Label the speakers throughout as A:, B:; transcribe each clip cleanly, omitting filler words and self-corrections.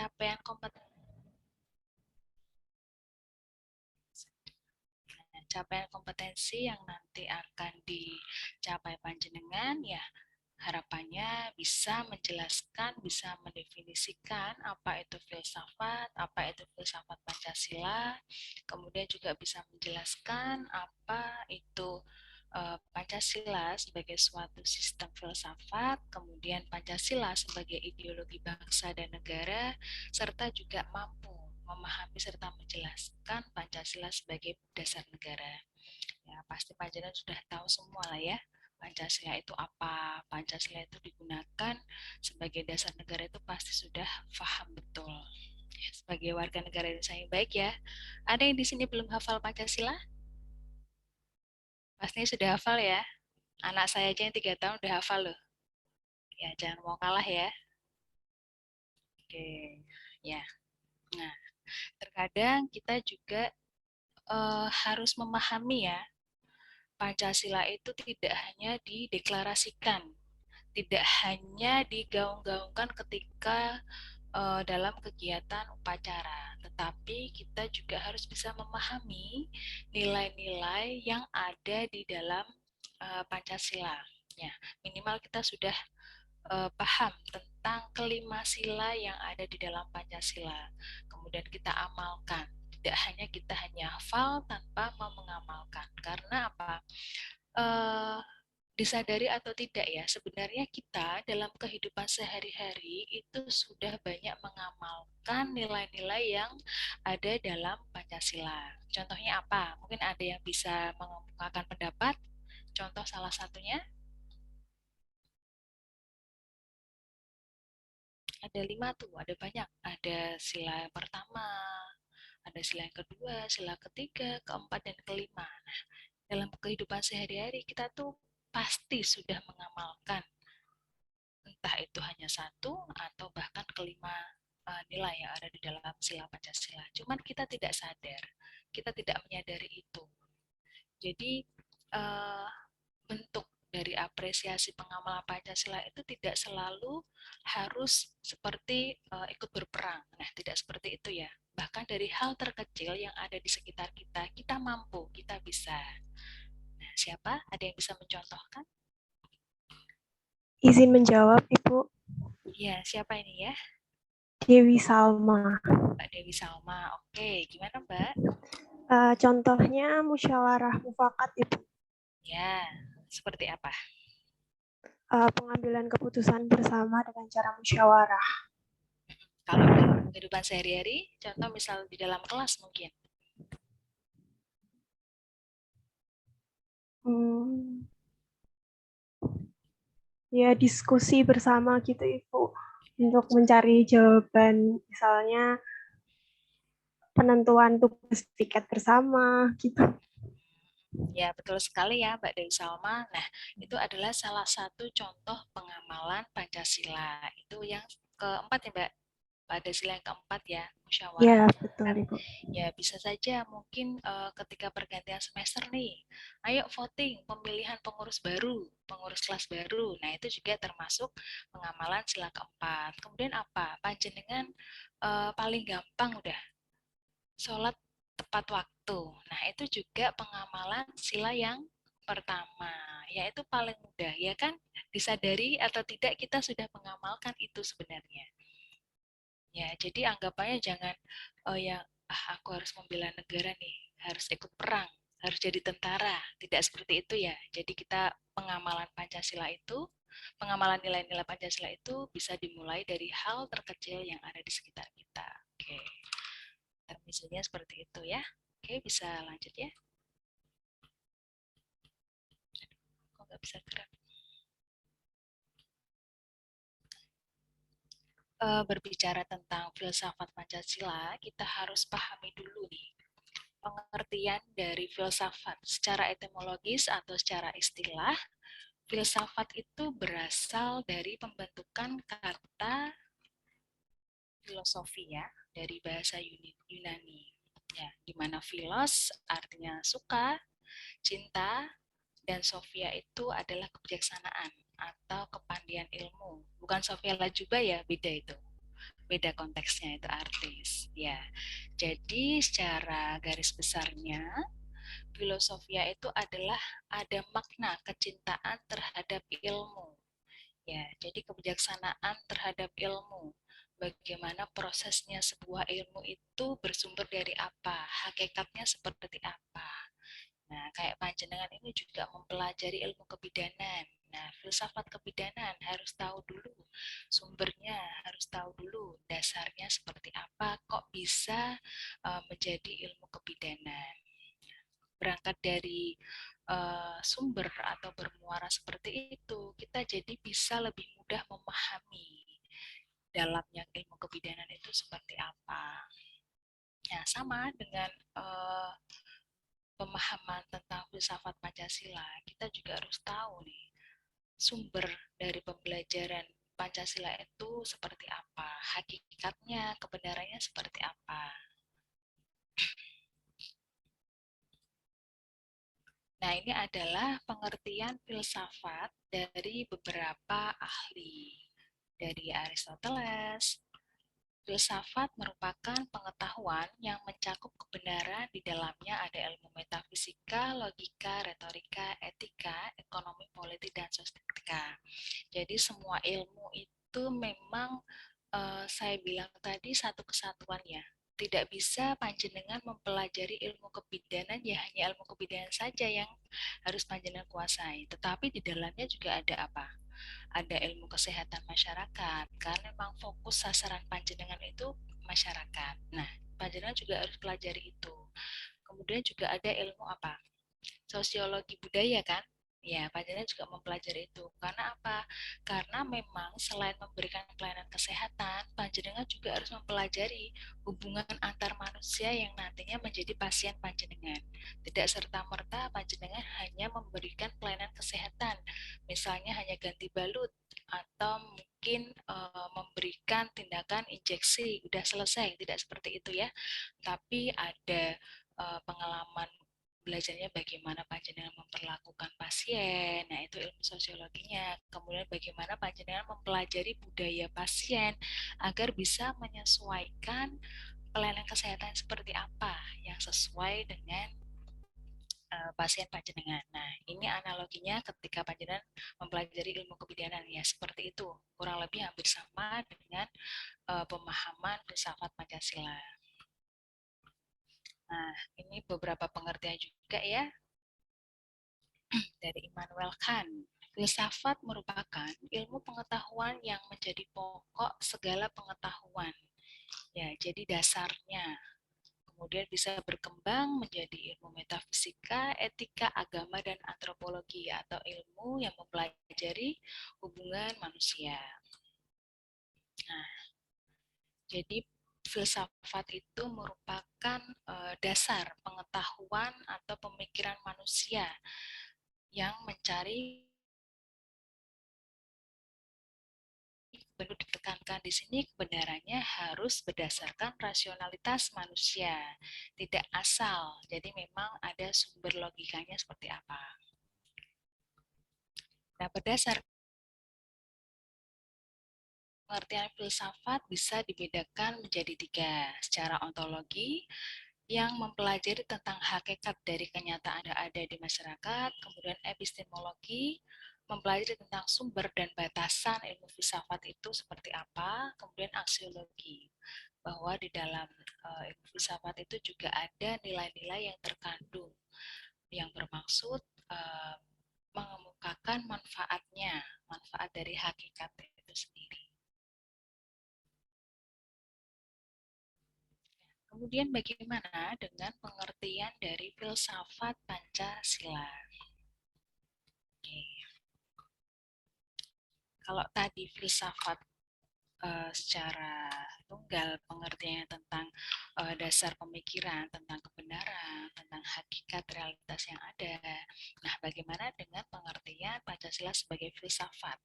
A: capaian kompetensi. Capaian kompetensi yang nanti akan dicapai panjenengan ya harapannya bisa menjelaskan, bisa mendefinisikan apa itu filsafat, apa itu filsafat Pancasila, kemudian juga bisa menjelaskan apa itu Pancasila sebagai suatu sistem filsafat, kemudian Pancasila sebagai ideologi bangsa dan negara, serta juga mampu memahami serta menjelaskan Pancasila sebagai dasar negara. Ya, pasti panjenengan sudah tahu semua lah ya. Pancasila itu apa? Pancasila itu digunakan sebagai dasar negara itu pasti sudah paham betul. Ya, sebagai warga negara Indonesia yang baik ya. Ada yang di sini belum hafal Pancasila? Pastinya sudah hafal ya. Anak saya aja yang 3 tahun udah hafal loh. Ya, jangan mau kalah ya. Oke, ya. Nah, terkadang kita juga harus memahami ya, Pancasila itu tidak hanya dideklarasikan, tidak hanya digaung-gaungkan ketika dalam kegiatan upacara, tetapi kita juga harus bisa memahami nilai-nilai yang ada di dalam Pancasila. Ya, minimal kita sudah paham tentang kelima sila yang ada di dalam Pancasila. Kemudian kita amalkan. Tidak hanya kita hanya hafal tanpa mau mengamalkan. Karena apa? Eh, Disadari atau tidak ya, sebenarnya kita dalam kehidupan sehari-hari itu sudah banyak mengamalkan nilai-nilai yang ada dalam Pancasila. Contohnya apa? Mungkin ada yang bisa mengemukakan pendapat. Contoh salah satunya, ada 5 tuh, ada banyak. Ada sila yang pertama, ada sila yang kedua, sila ketiga, keempat, dan kelima. Nah, dalam kehidupan sehari-hari kita tuh pasti sudah mengamalkan entah itu hanya satu atau bahkan kelima nilai yang ada di dalam sila Pancasila. Cuman kita tidak sadar, kita tidak menyadari itu. Jadi uh, bentuk dari apresiasi pengamalan Pancasila itu tidak selalu harus seperti ikut berperang. Nah, tidak seperti itu ya. Bahkan dari hal terkecil yang ada di sekitar kita, kita mampu, kita bisa. Nah, siapa? Ada yang bisa mencontohkan?
B: Izin menjawab, Ibu.
A: Ya, siapa ini ya?
B: Dewi Salma.
A: Mbak Dewi Salma. Oke, gimana Mbak?
B: Contohnya musyawarah mufakat, Ibu.
A: Ya, seperti apa?
B: Pengambilan keputusan bersama dengan cara musyawarah.
A: Kalau dalam kehidupan sehari-hari, contoh misal di dalam kelas mungkin.
B: Ya, diskusi bersama gitu, Ibu. Untuk mencari jawaban, misalnya penentuan tugas tiket bersama, gitu.
A: Ya, betul sekali ya Mbak Dewi Salma. Nah, itu adalah salah satu contoh pengamalan Pancasila. Itu yang keempat ya Mbak. Pada sila yang keempat ya, musyawarah
B: Ya, betul,
A: mufakat.
B: Ibu.
A: Ya, bisa saja mungkin ketika pergantian semester nih, ayo voting pemilihan pengurus baru, pengurus kelas baru. Nah, itu juga termasuk pengamalan sila keempat. Kemudian apa? Panjenengan paling gampang udah sholat tepat waktu. Nah, itu juga pengamalan sila yang pertama, yaitu paling mudah, ya kan? Disadari atau tidak kita sudah mengamalkan itu sebenarnya. Ya, jadi anggapannya jangan yang aku harus membela negara nih, harus ikut perang, harus jadi tentara. Tidak seperti itu ya. Jadi kita pengamalan Pancasila itu, pengamalan nilai-nilai Pancasila itu bisa dimulai dari hal terkecil yang ada di sekitar kita. Oke. Misalnya seperti itu ya. Oke, bisa lanjut ya. Kok nggak bisa gerak? Berbicara tentang filsafat Pancasila, kita harus pahami dulu nih pengertian dari filsafat secara etimologis atau secara istilah. Filsafat itu berasal dari pembentukan kata filosofi ya, dari bahasa Yunani. Ya, di mana filos artinya suka, cinta, dan Sofia itu adalah kebijaksanaan atau kepandian ilmu. Bukan Sofia Lajuba ya, beda itu. beda konteksnya itu artis. Ya, jadi secara garis besarnya filosofia itu adalah ada makna kecintaan terhadap ilmu. Ya, jadi kebijaksanaan terhadap ilmu. Bagaimana prosesnya sebuah ilmu itu bersumber dari apa, hakikatnya seperti apa. Nah, kayak panjenengan ini juga mempelajari ilmu kebidanan. Nah, filsafat kebidanan harus tahu dulu sumbernya, harus tahu dulu dasarnya seperti apa, kok bisa menjadi ilmu kebidanan. Berangkat dari sumber atau bermuara seperti itu, kita jadi bisa lebih mudah memahami dalamnya ilmu kebidanan itu seperti apa. Ya, sama dengan pemahaman tentang filsafat Pancasila, kita juga harus tahu nih sumber dari pembelajaran Pancasila itu seperti apa, hakikatnya, kebenarannya seperti apa. Nah, ini adalah pengertian filsafat dari beberapa ahli. Dari Aristoteles, filsafat merupakan pengetahuan yang mencakup kebenaran. Di dalamnya ada ilmu metafisika, logika, retorika, etika, ekonomi, politik, dan sosiologika. Jadi semua ilmu itu memang saya bilang tadi satu kesatuan ya. Tidak bisa panjenengan mempelajari ilmu kebidanan ya hanya ilmu kebidanan saja yang harus panjenengan kuasai. Tetapi di dalamnya juga ada apa? Ada ilmu kesehatan masyarakat karena memang fokus sasaran panjenengan itu masyarakat. Nah, panjenengan juga harus pelajari itu. Kemudian juga ada ilmu apa? Sosiologi budaya kan? Ya, panjenengan juga mempelajari itu. Karena apa? Karena memang selain memberikan pelayanan kesehatan, panjenengan juga harus mempelajari hubungan antar manusia yang nantinya menjadi pasien panjenengan. Tidak serta-merta panjenengan hanya memberikan pelayanan kesehatan, misalnya hanya ganti balut atau mungkin memberikan tindakan injeksi, udah selesai, tidak seperti itu ya. Tapi ada pengalaman belajarnya bagaimana panjenengan memperlakukan pasien, nah itu ilmu sosiologinya. Kemudian bagaimana panjenengan mempelajari budaya pasien agar bisa menyesuaikan pelayanan kesehatan seperti apa yang sesuai dengan pasien panjenengan. Nah, ini analoginya ketika panjenengan mempelajari ilmu kebidanan ya seperti itu. Kurang lebih hampir sama dengan pemahaman filsafat Pancasila. Nah, ini beberapa pengertian juga ya dari Immanuel Kant. Filsafat merupakan ilmu pengetahuan yang menjadi pokok segala pengetahuan. Ya, jadi dasarnya. Kemudian bisa berkembang menjadi ilmu metafisika, etika, agama, dan antropologi atau ilmu yang mempelajari hubungan manusia. Nah, jadi filsafat itu merupakan dasar pengetahuan atau pemikiran manusia yang mencari, perlu ditekankan di sini kebenarannya harus berdasarkan rasionalitas manusia, tidak asal. Jadi memang ada sumber logikanya seperti apa. Nah, berdasarkan pengertian filsafat bisa dibedakan menjadi tiga. Secara ontologi, yang mempelajari tentang hakikat dari kenyataan yang ada di masyarakat, kemudian epistemologi, mempelajari tentang sumber dan batasan ilmu filsafat itu seperti apa, kemudian aksiologi, bahwa di dalam ilmu filsafat itu juga ada nilai-nilai yang terkandung, yang bermaksud mengemukakan manfaatnya, manfaat dari hakikat itu sendiri. Kemudian bagaimana dengan pengertian dari filsafat Pancasila? Oke. Kalau tadi filsafat secara tunggal pengertiannya tentang dasar pemikiran, tentang kebenaran, tentang hakikat realitas yang ada. Nah, bagaimana dengan pengertian Pancasila sebagai filsafat?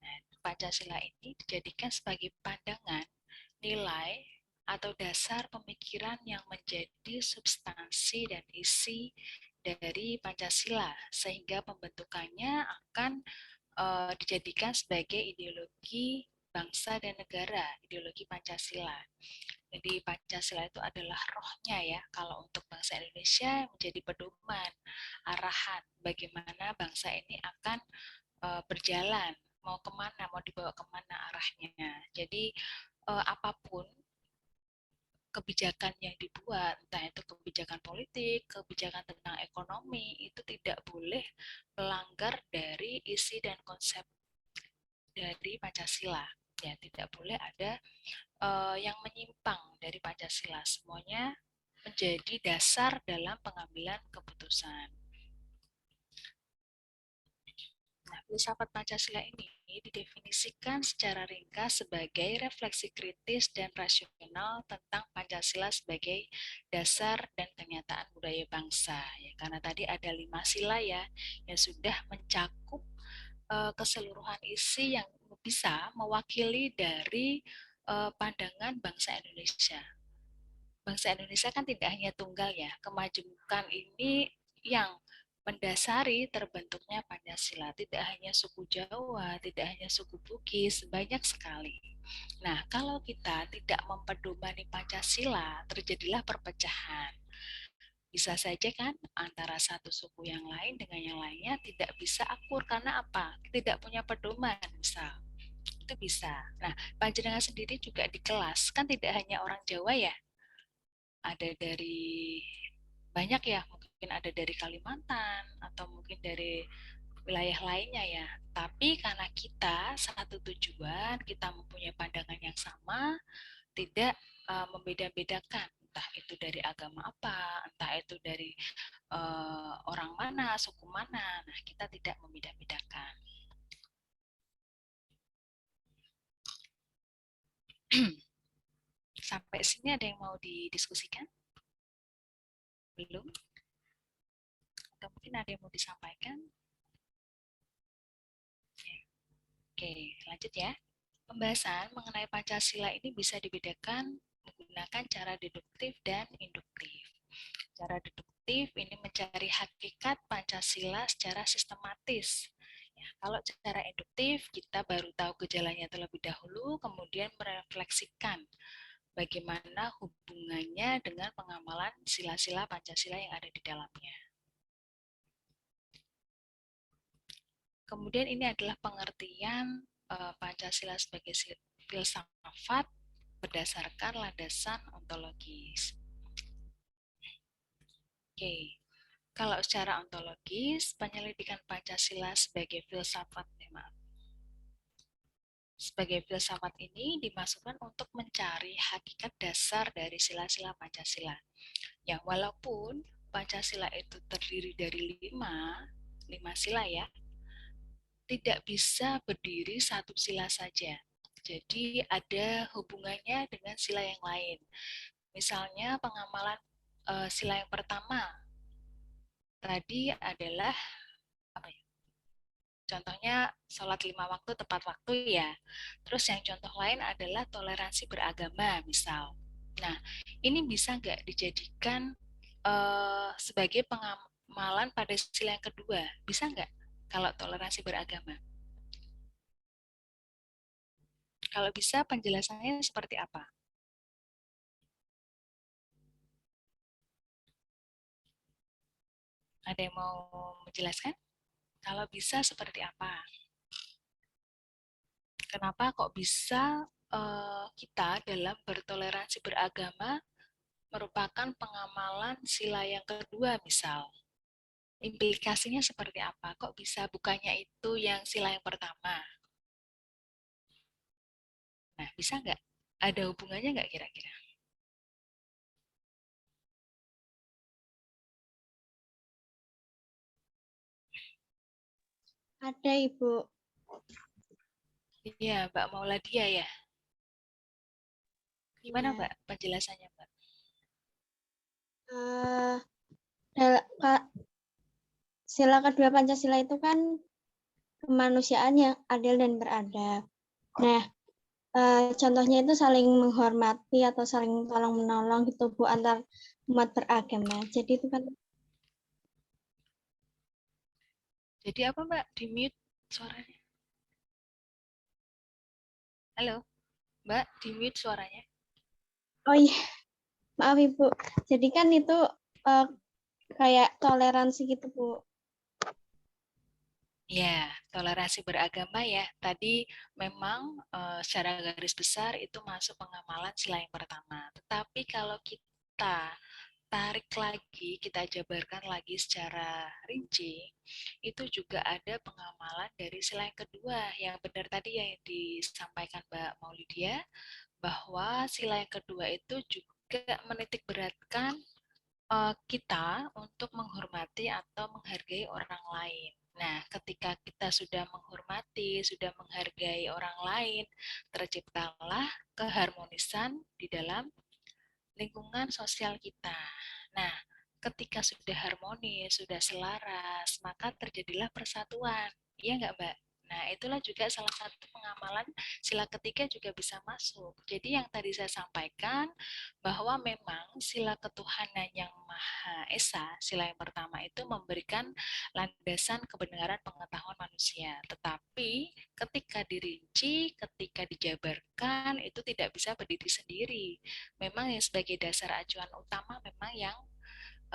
A: Nah, Pancasila ini dijadikan sebagai pandangan, nilai, atau dasar pemikiran yang menjadi substansi dan isi dari Pancasila, sehingga pembentukannya akan dijadikan sebagai ideologi bangsa dan negara, ideologi Pancasila. Jadi Pancasila itu adalah rohnya ya. Kalau untuk bangsa Indonesia menjadi pedoman, arahan bagaimana bangsa ini akan berjalan, mau kemana, mau dibawa kemana arahnya. Jadi apapun kebijakan yang dibuat, entah itu kebijakan politik, kebijakan tentang ekonomi, itu tidak boleh melanggar dari isi dan konsep dari Pancasila. Ya, tidak boleh ada yang menyimpang dari Pancasila. Semuanya menjadi dasar dalam pengambilan keputusan. Nah, filsafat Pancasila ini didefinisikan secara ringkas sebagai refleksi kritis dan rasional tentang Pancasila sebagai dasar dan kenyataan budaya bangsa. Ya, karena tadi ada 5 sila ya yang sudah mencakup keseluruhan isi yang bisa mewakili dari pandangan bangsa Indonesia. Bangsa Indonesia kan tidak hanya tunggal ya, kemajemukan ini yang mendasari terbentuknya Pancasila. Tidak hanya suku Jawa, tidak hanya suku Bugis, banyak sekali. Nah, kalau kita tidak mempedomani Pancasila, terjadilah perpecahan. Bisa saja kan antara satu suku yang lain dengan yang lainnya tidak bisa akur karena apa? Tidak punya pedoman, misal. Itu bisa. Nah, panjenengan sendiri juga di kelas kan tidak hanya orang Jawa ya, ada dari banyak ya, mungkin ada dari Kalimantan atau mungkin dari wilayah lainnya ya. Tapi karena kita satu tujuan, kita mempunyai pandangan yang sama, tidak membeda-bedakan, entah itu dari agama apa, entah itu dari orang mana, suku mana. Nah, kita tidak membeda-bedakan. Sampai sini ada yang mau didiskusikan? Belum? Atau mungkin ada yang mau disampaikan? Oke, lanjut ya. Pembahasan mengenai Pancasila ini bisa dibedakan menggunakan cara deduktif dan induktif. Cara deduktif ini mencari hakikat Pancasila secara sistematis. Ya, kalau secara induktif, kita baru tahu gejalanya terlebih dahulu, kemudian merefleksikan bagaimana hubungannya dengan pengamalan sila-sila Pancasila yang ada di dalamnya. Kemudian ini adalah pengertian Pancasila sebagai filsafat berdasarkan landasan ontologis. Oke, kalau secara ontologis, penyelidikan Pancasila sebagai filsafat sebagai filsafat ini dimaksudkan untuk mencari hakikat dasar dari sila-sila Pancasila. Ya, walaupun Pancasila itu terdiri dari lima sila ya, tidak bisa berdiri satu sila saja. Jadi ada hubungannya dengan sila yang lain. Misalnya pengamalan sila yang pertama tadi adalah apa ya? Contohnya sholat 5 waktu tepat waktu ya. Terus yang contoh lain adalah toleransi beragama misal. Nah, ini bisa nggak dijadikan sebagai pengamalan pada sila yang kedua? Bisa nggak kalau toleransi beragama? Kalau bisa penjelasannya seperti apa? Ada yang mau menjelaskan? Kalau bisa seperti apa? Kenapa kok bisa kita dalam bertoleransi beragama merupakan pengamalan sila yang kedua misal? Implikasinya seperti apa? Kok bisa bukannya itu yang sila yang pertama? Nah, bisa nggak? Ada hubungannya nggak kira-kira?
B: Ada Ibu.
A: Iya, Mbak Mauladia ya. Gimana
B: Ya.
A: Mbak penjelasannya Mbak?
B: Uh, Sila kedua Pancasila itu kan kemanusiaan yang adil dan beradab. Nah, contohnya itu saling menghormati atau saling tolong menolong gitu Bu antar umat beragama. Jadi itu kan
A: Jadi apa Mbak? Di mute suaranya. Halo, Mbak, di-mute suaranya.
B: Oh iya, maaf Ibu. Jadi kan itu eh, kayak toleransi gitu, Bu.
A: Ya, toleransi beragama ya. Tadi memang secara garis besar itu masuk pengamalan sila yang pertama. Tetapi kalau kita tarik lagi, kita jabarkan lagi secara rinci, itu juga ada pengamalan dari sila yang kedua. Yang benar tadi yang disampaikan Mbak Maulidia, bahwa sila yang kedua itu juga menitik beratkan kita untuk menghormati atau menghargai orang lain. Nah, ketika kita sudah menghormati, sudah menghargai orang lain, terciptalah keharmonisan di dalam lingkungan sosial kita. Nah, ketika sudah harmonis, sudah selaras, maka terjadilah persatuan. Iya nggak, Mbak? Nah, itulah juga salah satu pengamalan sila ketiga juga bisa masuk. Jadi yang tadi saya sampaikan bahwa memang sila ketuhanan yang Maha Esa, sila yang pertama itu memberikan landasan kebenaran pengetahuan manusia. Tetapi ketika dirinci, ketika dijabarkan, itu tidak bisa berdiri sendiri. Memang yang sebagai dasar acuan utama memang yang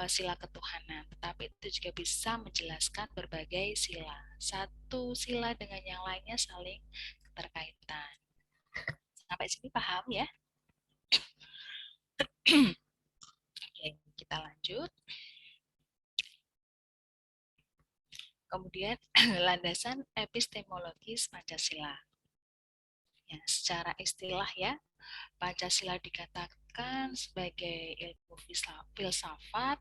A: sila ketuhanan, tetapi itu juga bisa menjelaskan berbagai sila. Satu sila dengan yang lainnya saling keterkaitan. Sampai sini paham ya? Oke, kita lanjut. Kemudian landasan epistemologis Pancasila. Ya, secara istilah ya, Pancasila dikatakan sebagai ilmu filsafat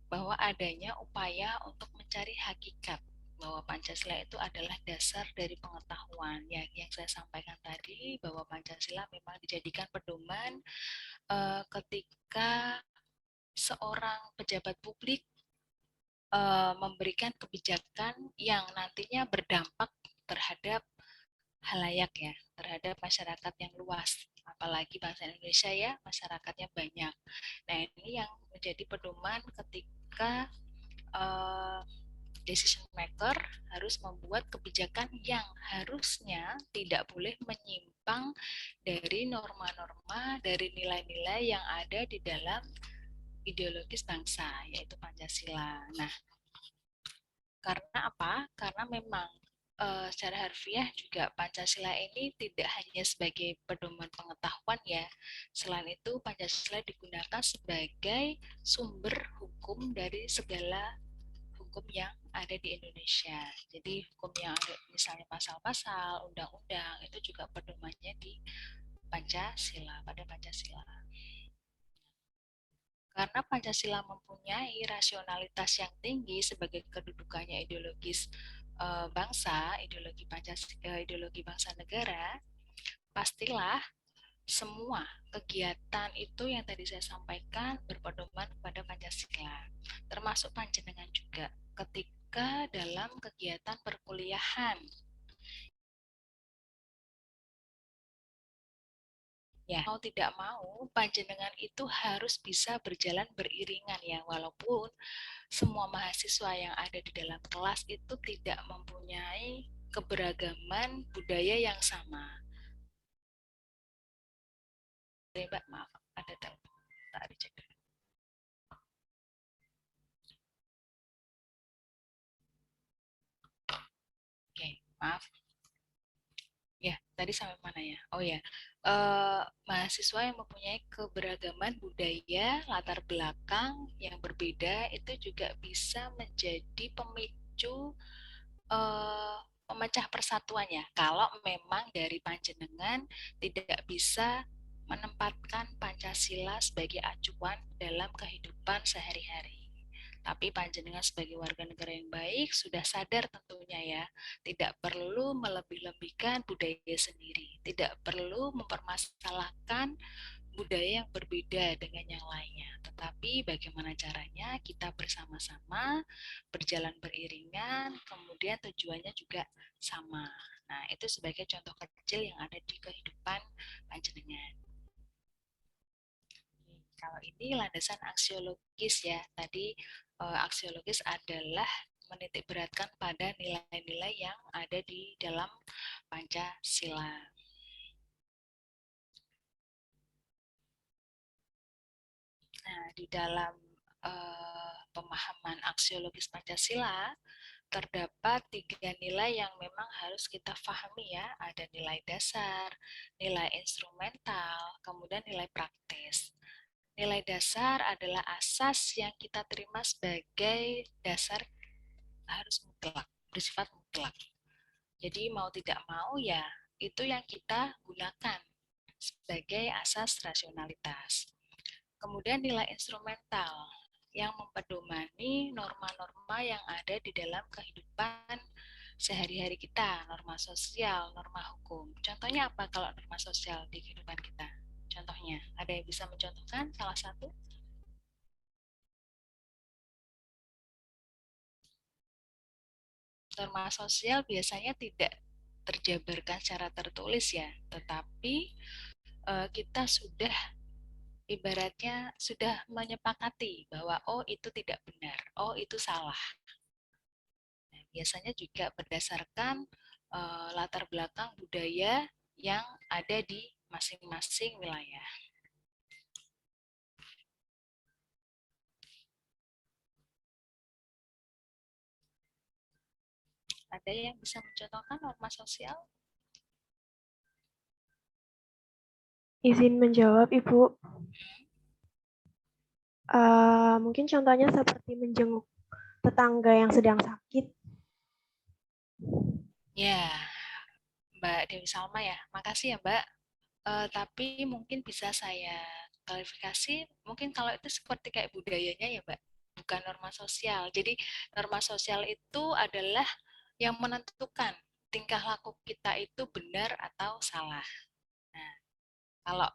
A: bahwa adanya upaya untuk mencari hakikat, bahwa Pancasila itu adalah dasar dari pengetahuan yang saya sampaikan tadi, bahwa Pancasila memang dijadikan pedoman ketika seorang pejabat publik memberikan kebijakan yang nantinya berdampak terhadap halayak ya, terhadap masyarakat yang luas, apalagi bangsa Indonesia ya, masyarakatnya banyak. Nah, ini yang menjadi pedoman ketika uh, decision maker harus membuat kebijakan yang harusnya tidak boleh menyimpang dari norma-norma, dari nilai-nilai yang ada di dalam ideologis bangsa, yaitu Pancasila. Nah, karena apa? Karena memang secara harfiah juga Pancasila ini tidak hanya sebagai pedoman pengetahuan ya. Selain itu Pancasila digunakan sebagai sumber hukum dari segala hukum yang ada di Indonesia. Jadi hukum yang ada misalnya pasal-pasal, undang-undang itu juga pedomannya di Pancasila, pada Pancasila. Karena Pancasila mempunyai rasionalitas yang tinggi sebagai kedudukannya ideologis bangsa, ideologi bangsa negara, pastilah semua kegiatan itu yang tadi saya sampaikan berpedoman kepada Pancasila, termasuk panjenengan juga ketika dalam kegiatan perkuliahan. Ya, mau tidak mau, panjenengan itu harus bisa berjalan beriringan ya, walaupun semua mahasiswa yang ada di dalam kelas itu tidak mempunyai keberagaman budaya yang sama. Jadi, Mbak, maaf, ada telepon. Tak dicek. Oke, maaf. Ya, tadi sampai mana ya? Oh ya, mahasiswa yang mempunyai keberagaman budaya, latar belakang yang berbeda itu juga bisa menjadi pemicu eh, memecah persatuannya. Kalau memang dari panjenengan tidak bisa menempatkan Pancasila sebagai acuan dalam kehidupan sehari-hari. Tapi panjenengan sebagai warga negara yang baik sudah sadar tentunya ya, tidak perlu melebih-lebihkan budaya sendiri, tidak perlu mempermasalahkan budaya yang berbeda dengan yang lainnya. Tetapi bagaimana caranya kita bersama-sama berjalan beriringan, kemudian tujuannya juga sama. Nah, itu sebagai contoh kecil yang ada di kehidupan panjenengan. Kalau ini landasan aksiologis ya. Tadi aksiologis adalah menitik beratkan pada nilai-nilai yang ada di dalam Pancasila. di dalam pemahaman aksiologis Pancasila, terdapat 3 nilai yang memang harus kita pahami ya. Ada nilai dasar, nilai instrumental, kemudian nilai praktis. Nilai dasar adalah asas yang kita terima sebagai dasar harus mutlak, bersifat mutlak. Jadi mau tidak mau ya itu yang kita gunakan sebagai asas rasionalitas. Kemudian nilai instrumental yang mempedomani norma-norma yang ada di dalam kehidupan sehari-hari kita, norma sosial, norma hukum. Contohnya apa kalau norma sosial di kehidupan kita? Contohnya, ada yang bisa mencontohkan salah satu? Norma sosial biasanya tidak terjabarkan secara tertulis ya, tetapi kita sudah ibaratnya sudah menyepakati bahwa oh itu tidak benar, oh itu salah. Nah, biasanya juga berdasarkan latar belakang budaya yang ada di masing-masing wilayah. Ada yang bisa mencontohkan norma sosial?
C: Izin menjawab, Ibu. Mungkin contohnya seperti menjenguk tetangga yang sedang sakit.
A: Ya, Mbak Dewi Salma ya. Makasih ya, Mbak. Tapi mungkin bisa saya klarifikasi, mungkin kalau itu seperti kayak budayanya ya, Mbak, bukan norma sosial. Jadi norma sosial itu adalah yang menentukan tingkah laku kita itu benar atau salah. Nah, kalau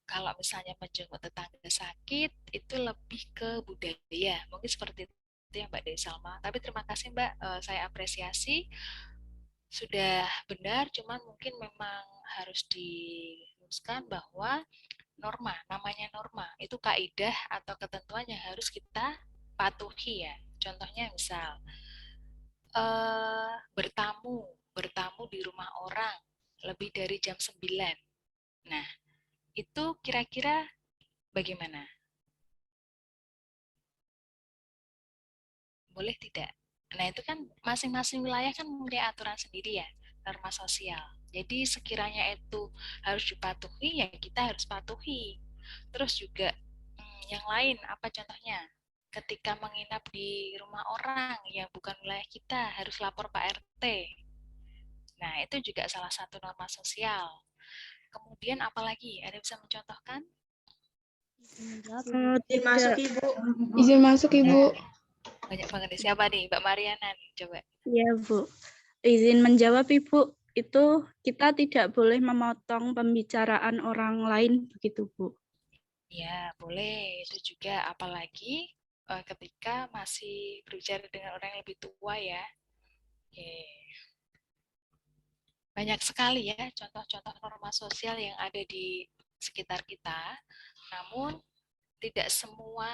A: kalau misalnya menjenguk tetangga sakit itu lebih ke budaya, mungkin seperti itu ya Mbak Dewi Salma. Tapi terima kasih Mbak, saya apresiasi sudah benar, cuman mungkin memang harus diluruskan bahwa norma, namanya norma, itu kaidah atau ketentuan yang harus kita patuhi ya. Contohnya misal, bertamu, bertamu di rumah orang lebih dari jam 9. Nah, itu kira-kira bagaimana? Boleh tidak? Nah, itu kan masing-masing wilayah kan mempunyai aturan sendiri ya, norma sosial. Jadi sekiranya itu harus dipatuhi, ya kita harus patuhi. Terus juga yang lain, apa contohnya? Ketika menginap di rumah orang yang bukan wilayah kita, harus lapor Pak RT. Nah, itu juga salah satu norma sosial. Kemudian apalagi? Ada yang bisa mencontohkan?
D: Izin masuk Ibu. Izin masuk Ibu.
A: Banyak banget nih. Siapa nih? Mbak Mariana nih, coba.
D: Iya Bu. Izin menjawab Ibu. Itu kita tidak boleh memotong pembicaraan orang lain begitu Bu.
A: Ya, boleh. Itu juga apalagi ketika masih berbicara dengan orang yang lebih tua ya. Oke. Banyak sekali ya contoh-contoh norma sosial yang ada di sekitar kita. Namun tidak semua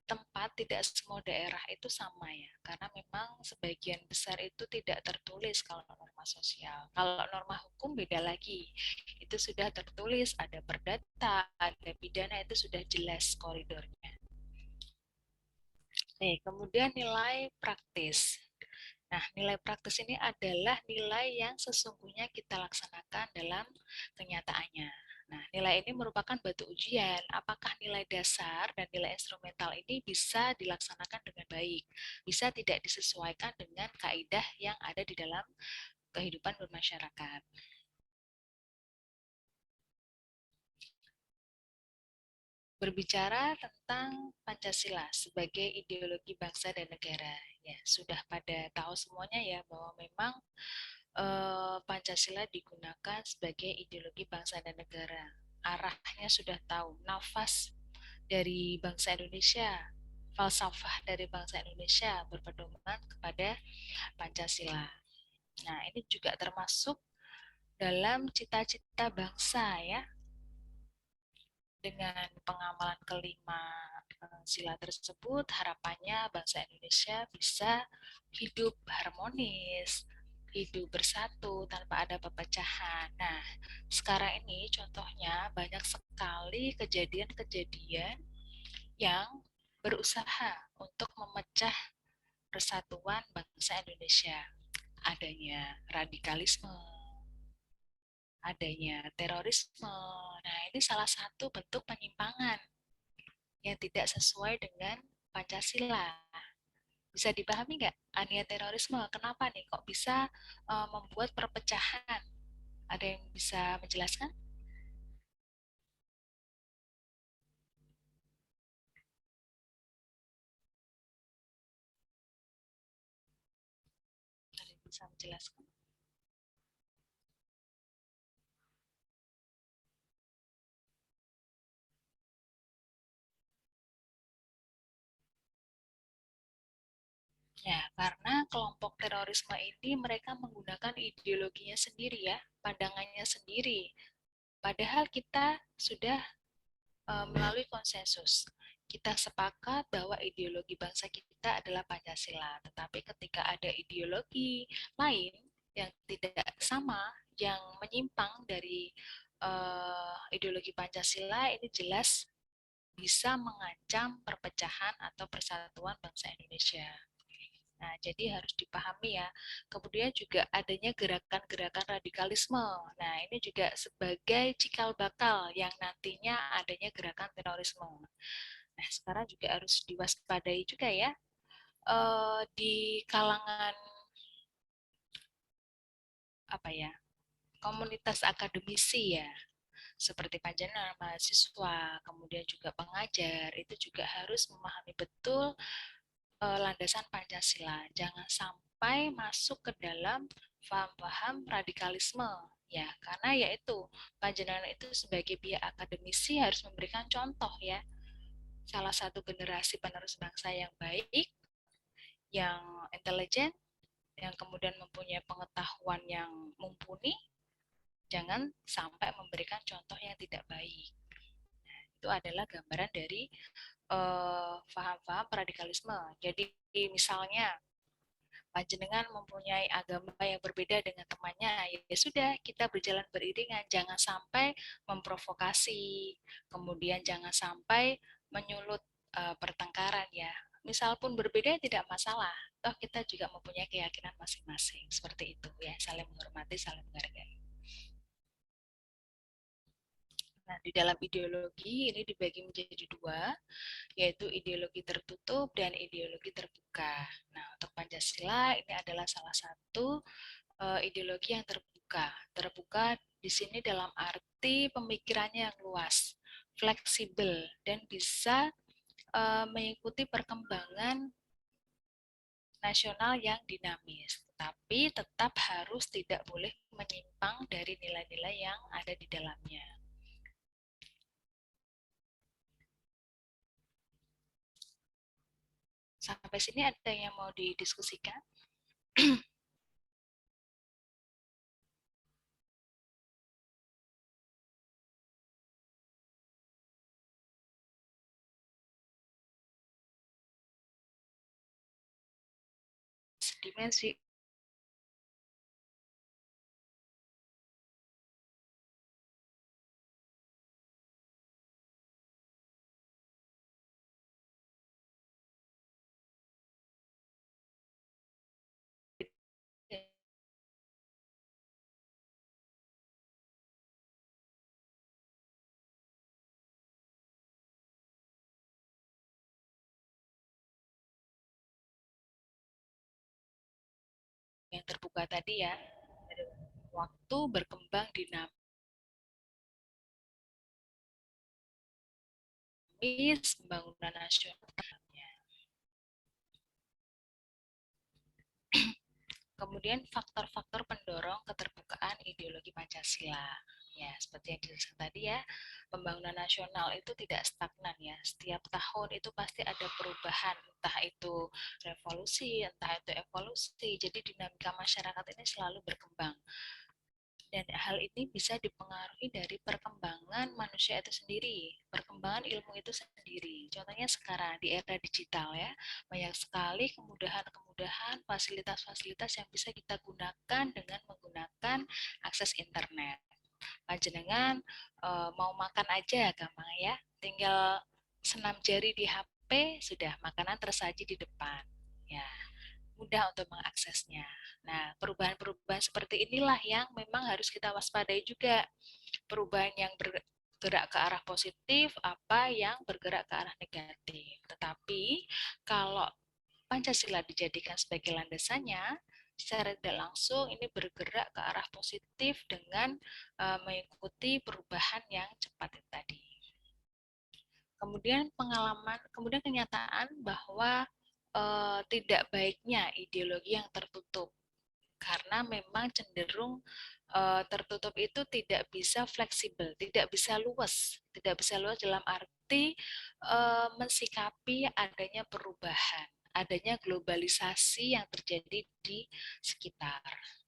A: tempat, tidak semua daerah itu sama ya. Karena memang sebagian besar itu tidak tertulis kalau norma sosial. Kalau norma hukum beda lagi. Itu sudah tertulis, ada perdata, ada pidana, itu sudah jelas koridornya. Nih, kemudian nilai praktis. Nah, nilai praktis ini adalah nilai yang sesungguhnya kita laksanakan dalam kenyataannya. Nah, nilai ini merupakan batu ujian apakah nilai dasar dan nilai instrumental ini bisa dilaksanakan dengan baik, bisa tidak disesuaikan dengan kaidah yang ada di dalam kehidupan bermasyarakat. Berbicara tentang Pancasila sebagai ideologi bangsa dan negara, ya sudah pada tahu semuanya ya bahwa memang Pancasila digunakan sebagai ideologi bangsa dan negara. Arahnya sudah tahu, nafas dari bangsa Indonesia, falsafah dari bangsa Indonesia berpedoman kepada Pancasila. Nah, ini juga termasuk dalam cita-cita bangsa ya, dengan pengamalan kelima sila tersebut, harapannya bangsa Indonesia bisa hidup harmonis, hidup bersatu tanpa ada perpecahan. Nah, sekarang ini contohnya banyak sekali kejadian-kejadian yang berusaha untuk memecah persatuan bangsa Indonesia. Adanya radikalisme, adanya terorisme. Nah, ini salah satu bentuk penyimpangan yang tidak sesuai dengan Pancasila. Bisa dipahami nggak ania terorisme? Kenapa nih kok bisa membuat perpecahan? Ada yang bisa menjelaskan? Ada yang bisa menjelaskan? Ya, karena kelompok terorisme ini mereka menggunakan ideologinya sendiri ya, pandangannya sendiri. Padahal kita sudah melalui konsensus. Kita sepakat bahwa ideologi bangsa kita adalah Pancasila, tetapi ketika ada ideologi lain yang tidak sama, yang menyimpang dari ideologi Pancasila, ini jelas bisa mengancam perpecahan atau persatuan bangsa Indonesia. Nah, jadi harus dipahami ya. Kemudian juga adanya gerakan-gerakan radikalisme. Nah, ini juga sebagai cikal bakal yang nantinya adanya gerakan terorisme. Nah, sekarang juga harus diwaspadai juga ya di kalangan apa ya komunitas akademisi ya seperti panjenengan mahasiswa, kemudian juga pengajar itu juga harus memahami betul landasan Pancasila. Jangan sampai masuk ke dalam paham-paham radikalisme ya, karena yaitu panjenengan itu sebagai pihak akademisi harus memberikan contoh ya. Salah satu generasi penerus bangsa yang baik, yang intelijen, yang kemudian mempunyai pengetahuan yang mumpuni, jangan sampai memberikan contoh yang tidak baik. Itu adalah gambaran dari paham-paham radikalisme. Jadi misalnya panjenengan mempunyai agama yang berbeda dengan temannya, ya sudah kita berjalan beriringan, jangan sampai memprovokasi, kemudian jangan sampai menyulut pertengkaran ya. Misal pun berbeda tidak masalah, toh kita juga mempunyai keyakinan masing-masing, seperti itu ya, saling menghormati, saling menghargai. Nah, di dalam ideologi ini dibagi menjadi dua, yaitu ideologi tertutup dan ideologi terbuka. Nah, untuk Pancasila ini adalah salah satu ideologi yang terbuka. Terbuka di sini dalam arti pemikirannya yang luas, fleksibel, dan bisa mengikuti perkembangan nasional yang dinamis. Tapi tetap harus tidak boleh menyimpang dari nilai-nilai yang ada di dalamnya. Sampai sini ada yang mau didiskusikan? Dimensi yang terbuka tadi ya, waktu berkembang dinamis, pembangunan nasional. Kemudian faktor-faktor pendorong keterbukaan ideologi Pancasila. Ya, seperti yang dijelaskan tadi ya, pembangunan nasional itu tidak stagnan ya. Setiap tahun itu pasti ada perubahan, entah itu revolusi, entah itu evolusi. Jadi dinamika masyarakat ini selalu berkembang. Dan hal ini bisa dipengaruhi dari perkembangan manusia itu sendiri, perkembangan ilmu itu sendiri. Contohnya sekarang di era digital ya, banyak sekali kemudahan-kemudahan, fasilitas-fasilitas yang bisa kita gunakan dengan menggunakan akses internet. Panjenengan mau makan aja gampang ya, tinggal senam jari di HP, sudah makanan tersaji di depan. Ya, mudah untuk mengaksesnya. Nah, perubahan-perubahan seperti inilah yang memang harus kita waspadai juga. Perubahan yang bergerak ke arah positif, apa yang bergerak ke arah negatif. Tetapi kalau Pancasila dijadikan sebagai landasannya, secara tidak langsung ini bergerak ke arah positif dengan mengikuti perubahan yang cepat tadi. Kemudian kemudian kenyataan bahwa tidak baiknya ideologi yang tertutup, karena memang cenderung tertutup itu tidak bisa fleksibel, tidak bisa luas dalam arti mensikapi adanya perubahan, adanya globalisasi yang terjadi di sekitar.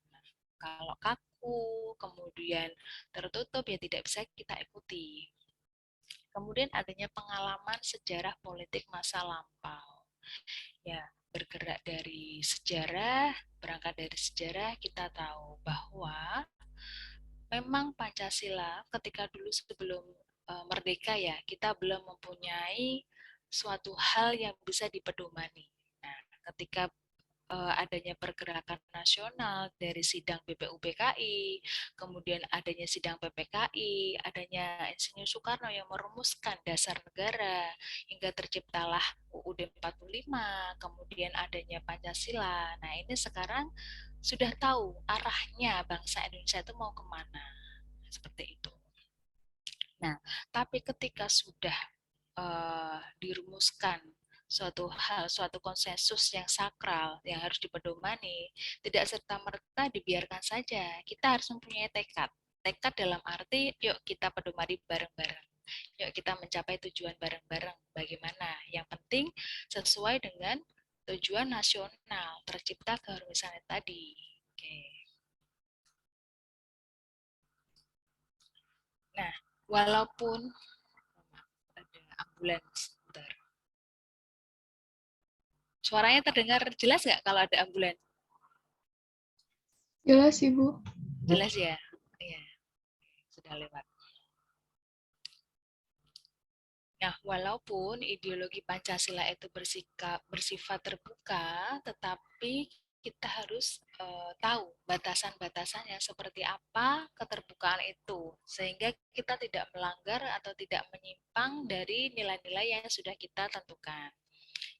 A: Nah, kalau kaku, kemudian tertutup, ya tidak bisa kita ikuti. Kemudian adanya pengalaman sejarah politik masa lampau. Ya, bergerak dari sejarah, berangkat dari sejarah kita tahu bahwa memang Pancasila ketika dulu sebelum merdeka ya, kita belum mempunyai suatu hal yang bisa dipedomani. Nah, ketika adanya pergerakan nasional dari sidang BPUPKI, kemudian adanya sidang PPKI, adanya Insinyur Soekarno yang merumuskan dasar negara, hingga terciptalah UUD 45, kemudian adanya Pancasila. Nah, ini sekarang sudah tahu arahnya bangsa Indonesia itu mau kemana. Seperti itu. Nah, tapi ketika sudah dirumuskan suatu konsensus yang sakral yang harus dipedomani, tidak serta-merta dibiarkan saja. Kita harus mempunyai tekad. Tekad dalam arti, yuk kita pedomani bareng-bareng. Yuk kita mencapai tujuan bareng-bareng. Bagaimana? Yang penting sesuai dengan tujuan nasional, tercipta keharmonisan tadi. Oke. Nah, walaupun ada ambulans, bentar. Suaranya terdengar jelas nggak kalau ada ambulans?
E: Jelas, Ibu.
A: Jelas ya? Iya, sudah lewat. Nah, walaupun ideologi Pancasila itu bersifat terbuka, tetapi kita harus tahu batasan-batasannya seperti apa keterbukaan itu, sehingga kita tidak melanggar atau tidak menyimpang dari nilai-nilai yang sudah kita tentukan.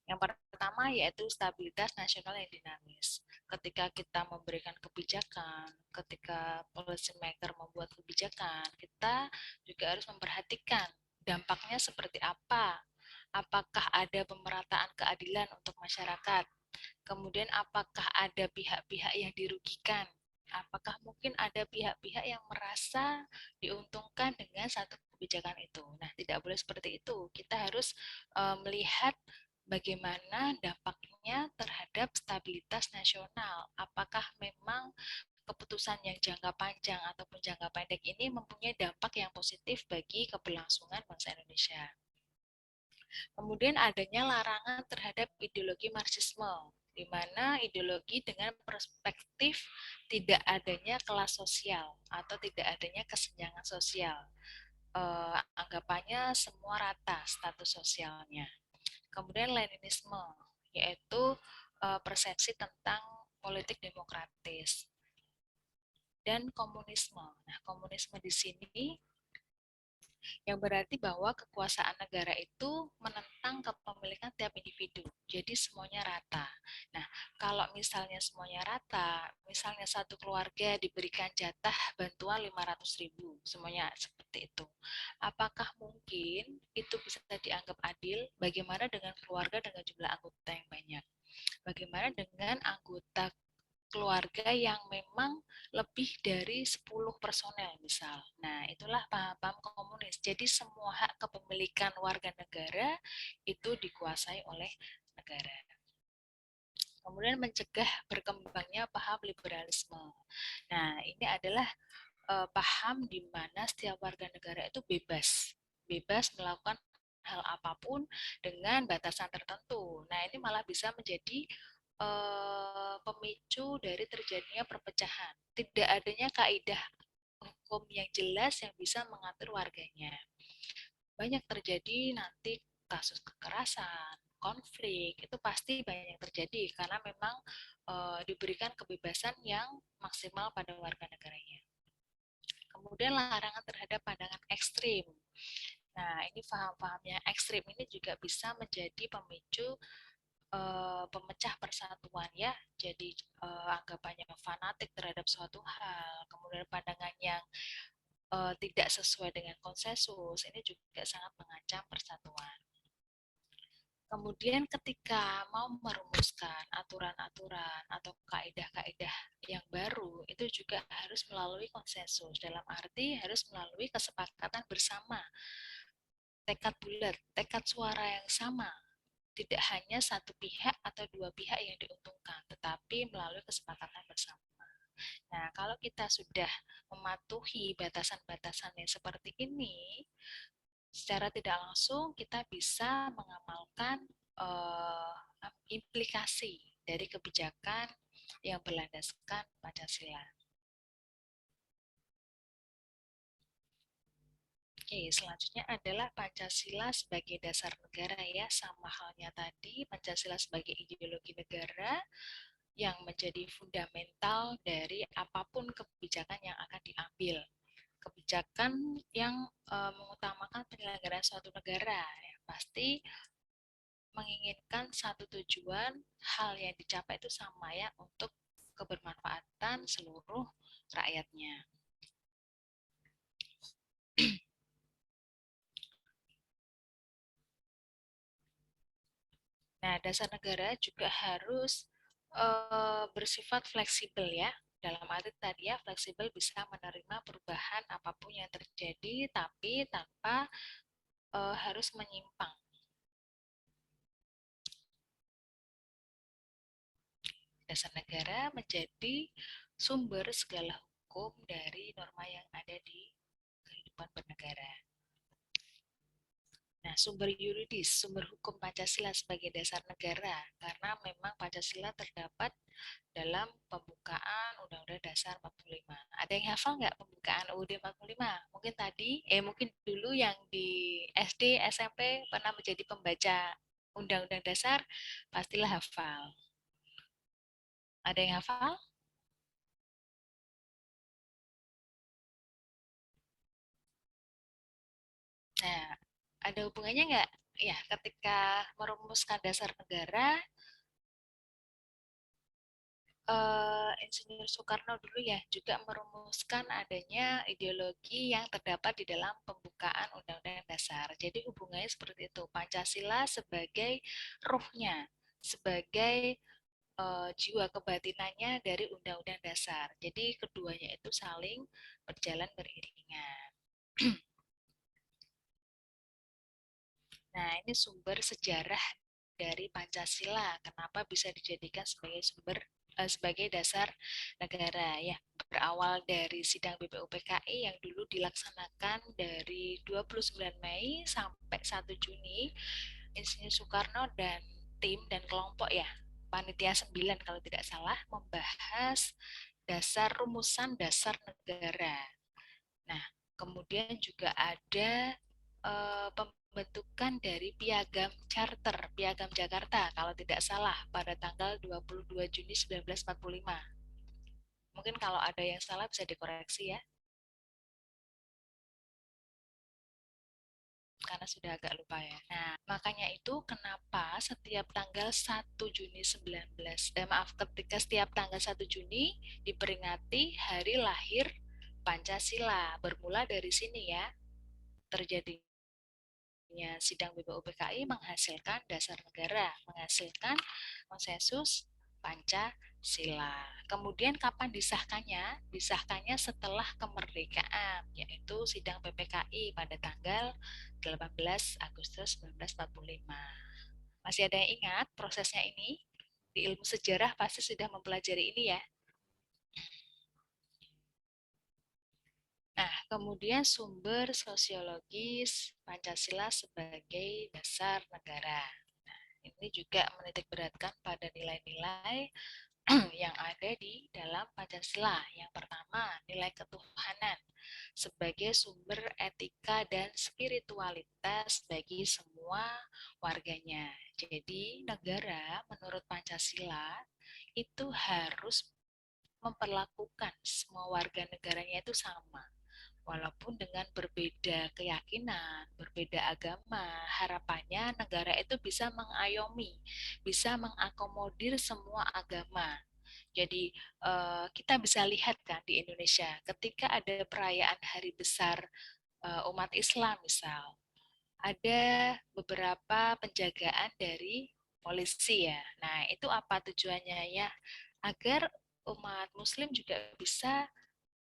A: Yang pertama yaitu stabilitas nasional yang dinamis. Ketika kita memberikan kebijakan, ketika policy maker membuat kebijakan, kita juga harus memperhatikan dampaknya seperti apa. Apakah ada pemerataan keadilan untuk masyarakat? Kemudian apakah ada pihak-pihak yang dirugikan? Apakah mungkin ada pihak-pihak yang merasa diuntungkan dengan satu kebijakan itu? Nah, tidak boleh seperti itu. Kita harus melihat bagaimana dampaknya terhadap stabilitas nasional. Apakah memang keputusan yang jangka panjang ataupun jangka pendek ini mempunyai dampak yang positif bagi keberlangsungan bangsa Indonesia. Kemudian adanya larangan terhadap ideologi Marxisme, di mana ideologi dengan perspektif tidak adanya kelas sosial atau tidak adanya kesenjangan sosial. Anggapannya semua rata status sosialnya. Kemudian Leninisme, yaitu persepsi tentang politik demokratis. Dan komunisme. Nah, komunisme di sini yang berarti bahwa kekuasaan negara itu menentang kepemilikan tiap individu. Jadi semuanya rata. Nah, kalau misalnya semuanya rata, misalnya satu keluarga diberikan jatah bantuan 500.000, semuanya seperti itu. Apakah mungkin itu bisa dianggap adil? Bagaimana dengan keluarga dengan jumlah anggota yang banyak? Bagaimana dengan anggota keluarga yang memang lebih dari 10 personel misal. Nah, itulah paham-paham komunis. Jadi semua hak kepemilikan warga negara itu dikuasai oleh negara. Kemudian mencegah berkembangnya paham liberalisme. Nah, ini adalah paham di mana setiap warga negara itu bebas melakukan hal apapun dengan batasan tertentu. Nah, ini malah bisa menjadi pemicu dari terjadinya perpecahan. Tidak adanya kaidah hukum yang jelas yang bisa mengatur warganya. Banyak terjadi nanti kasus kekerasan, konflik, itu pasti banyak terjadi karena memang diberikan kebebasan yang maksimal pada warga negaranya. Kemudian larangan terhadap pandangan ekstrim. Nah, ini paham-paham yang ekstrim ini juga bisa menjadi pemicu pemecah persatuan ya. Jadi anggapannya fanatik terhadap suatu hal, kemudian pandangan yang tidak sesuai dengan konsensus, ini juga sangat mengancam persatuan. Kemudian ketika mau merumuskan aturan-aturan atau kaidah-kaidah yang baru, itu juga harus melalui konsensus. Dalam arti harus melalui kesepakatan bersama, tekad bulat, tekad suara yang sama. Tidak hanya satu pihak atau dua pihak yang diuntungkan, tetapi melalui kesepakatan bersama. Nah, kalau kita sudah mematuhi batasan-batasan yang seperti ini, secara tidak langsung kita bisa mengamalkan implikasi dari kebijakan yang berlandaskan Pancasila. Oke, selanjutnya adalah Pancasila sebagai dasar negara ya, sama halnya tadi Pancasila sebagai ideologi negara yang menjadi fundamental dari apapun kebijakan yang akan diambil. Kebijakan yang mengutamakan penyelenggaraan suatu negara ya, pasti menginginkan satu tujuan, hal yang dicapai itu sama ya, untuk kebermanfaatan seluruh rakyatnya. Nah, dasar negara juga harus bersifat fleksibel ya. Dalam arti tadi ya, fleksibel bisa menerima perubahan apapun yang terjadi, tapi tanpa harus menyimpang. Dasar negara menjadi sumber segala hukum dari norma yang ada di kehidupan bernegara. Nah, sumber yuridis, sumber hukum Pancasila sebagai dasar negara, karena memang Pancasila terdapat dalam pembukaan Undang-Undang Dasar 45. Ada yang hafal nggak pembukaan UUD 45? Mungkin tadi, mungkin dulu yang di SD, SMP pernah menjadi pembaca Undang-Undang Dasar, pastilah hafal. Ada yang hafal? Nah, ada hubungannya nggak? Ya, ketika merumuskan dasar negara, Insinyur Soekarno dulu ya juga merumuskan adanya ideologi yang terdapat di dalam pembukaan Undang-Undang Dasar. Jadi hubungannya seperti itu. Pancasila sebagai ruhnya, sebagai jiwa kebatinannya dari Undang-Undang Dasar. Jadi keduanya itu saling berjalan beriringan. Nah, ini sumber sejarah dari Pancasila. Kenapa bisa dijadikan sebagai sebagai dasar negara ya. Berawal dari sidang BPUPKI yang dulu dilaksanakan dari 29 Mei sampai 1 Juni, Insinyur Soekarno dan tim dan kelompok ya, panitia 9 kalau tidak salah, membahas rumusan dasar negara. Nah, kemudian juga ada pembentukan dari Piagam Charter, Piagam Jakarta kalau tidak salah pada tanggal 22 Juni 1945. Mungkin kalau ada yang salah bisa dikoreksi ya, karena sudah agak lupa ya. Nah, makanya itu kenapa setiap tanggal 1 Juni 19, ketika setiap tanggal 1 Juni diperingati hari lahir Pancasila. Bermula dari sini ya, terjadi sidang BPUPKI menghasilkan dasar negara, menghasilkan konsensus Pancasila. Kemudian kapan disahkannya? Disahkannya setelah kemerdekaan, yaitu sidang PPKI pada tanggal 18 Agustus 1945. Masih ada yang ingat prosesnya ini? Di ilmu sejarah pasti sudah mempelajari ini ya. Nah, kemudian sumber sosiologis Pancasila sebagai dasar negara. Nah, ini juga menitik beratkan pada nilai-nilai yang ada di dalam Pancasila. Yang pertama, nilai ketuhanan sebagai sumber etika dan spiritualitas bagi semua warganya. Jadi, negara menurut Pancasila itu harus memperlakukan semua warga negaranya itu sama. Walaupun dengan berbeda keyakinan, berbeda agama, harapannya negara itu bisa mengayomi, bisa mengakomodir semua agama. Jadi kita bisa lihat kan di Indonesia, ketika ada perayaan hari besar umat Islam misal, ada beberapa penjagaan dari polisi ya. Nah, itu apa tujuannya ya? Agar umat Muslim juga bisa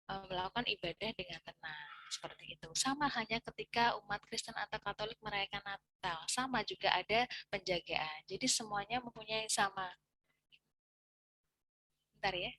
A: melakukan ibadah dengan tenang. Seperti itu. Sama hanya ketika umat Kristen atau Katolik merayakan Natal, sama juga ada penjagaan. Jadi semuanya mempunyai sama. Bentar ya.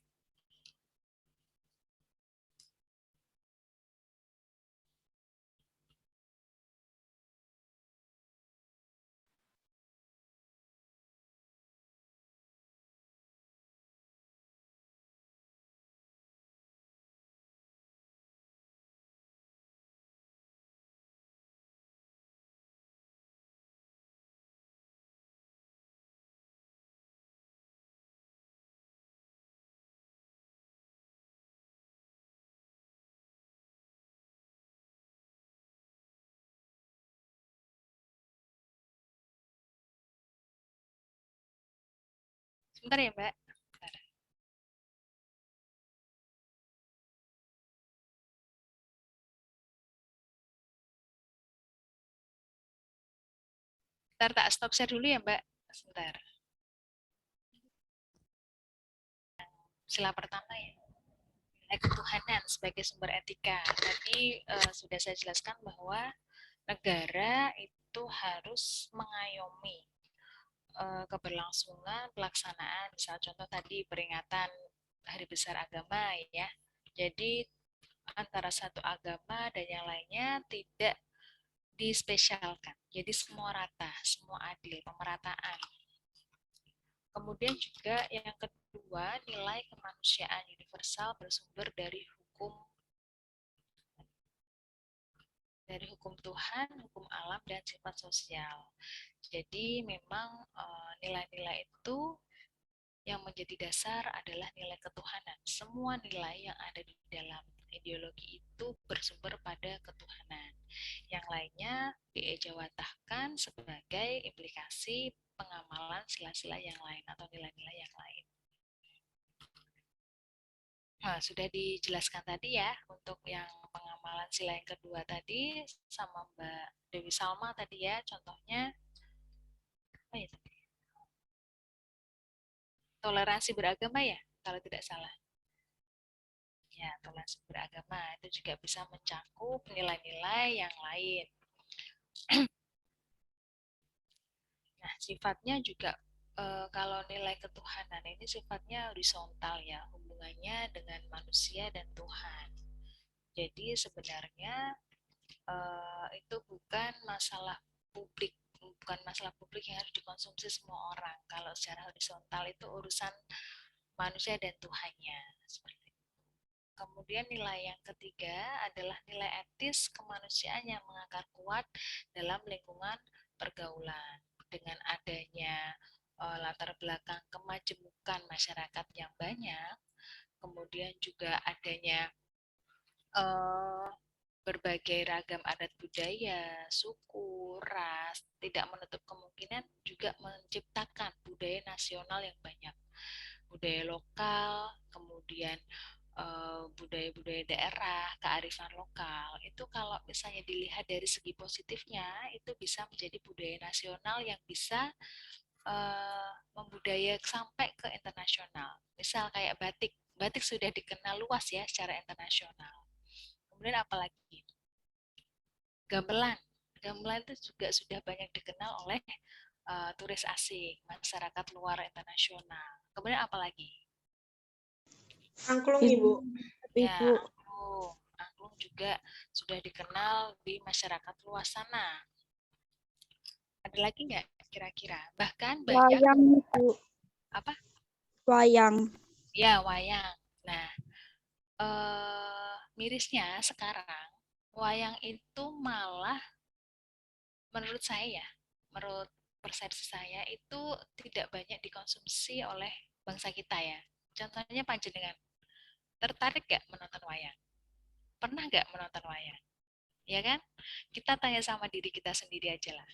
A: Sebentar ya, Mbak. Bentar. Bentar, tak stop share dulu ya, Mbak. Sebentar. Sila pertama ya. Nilai ketuhanan sebagai sumber etika. Tadi sudah saya jelaskan bahwa negara itu harus mengayomi keberlangsungan pelaksanaan, misal contoh tadi peringatan Hari Besar Agama ya. Jadi antara satu agama dan yang lainnya tidak dispesialkan. Jadi semua rata, semua adil, pemerataan. Kemudian juga yang kedua, nilai kemanusiaan universal bersumber dari hukum Tuhan, hukum alam, dan sifat sosial. Jadi memang nilai-nilai itu yang menjadi dasar adalah nilai ketuhanan. Semua nilai yang ada di dalam ideologi itu bersumber pada ketuhanan. Yang lainnya diejawantahkan sebagai implikasi pengamalan sila-sila yang lain atau nilai-nilai yang lain. Nah, sudah dijelaskan tadi ya untuk yang pengamalan sila yang kedua tadi sama Mbak Dewi Salma tadi ya, contohnya apa ya tadi? Toleransi beragama ya, kalau tidak salah. Ya, toleransi beragama itu juga bisa mencakup nilai-nilai yang lain. Nah, sifatnya juga kalau nilai ketuhanan ini sifatnya horizontal ya, hubungannya dengan manusia dan Tuhan. Jadi sebenarnya itu bukan masalah publik, bukan masalah publik yang harus dikonsumsi semua orang. Kalau secara horizontal itu urusan manusia dan Tuhannya. Seperti itu. Kemudian nilai yang ketiga adalah nilai etis kemanusiaan yang mengakar kuat dalam lingkungan pergaulan. Dengan adanya latar belakang kemajemukan masyarakat yang banyak, kemudian juga adanya uh, berbagai ragam adat budaya, suku, ras, tidak menutup kemungkinan juga menciptakan budaya nasional yang banyak. Budaya lokal, kemudian budaya-budaya daerah, kearifan lokal, itu kalau misalnya dilihat dari segi positifnya, itu bisa menjadi budaya nasional yang bisa membudaya sampai ke internasional. Misal kayak batik, batik sudah dikenal luas ya secara internasional. Kemudian apalagi? Gamelan. Gamelan itu juga sudah banyak dikenal oleh turis asing, masyarakat luar internasional. Kemudian apalagi?
C: Angklung, Ibu.
A: Ya,
C: Ibu.
A: angklung. Angklung juga sudah dikenal di masyarakat luas sana. Ada lagi nggak kira-kira? Bahkan banyak
C: Wayang, Ibu.
A: apa?
D: Wayang.
A: Ya, wayang. Nah, mirisnya sekarang wayang itu malah menurut saya ya, menurut persepsi saya itu tidak banyak dikonsumsi oleh bangsa kita ya. Contohnya panjenengan, tertarik gak menonton wayang? Pernah gak menonton wayang? Ya kan? Kita tanya sama diri kita sendiri aja lah.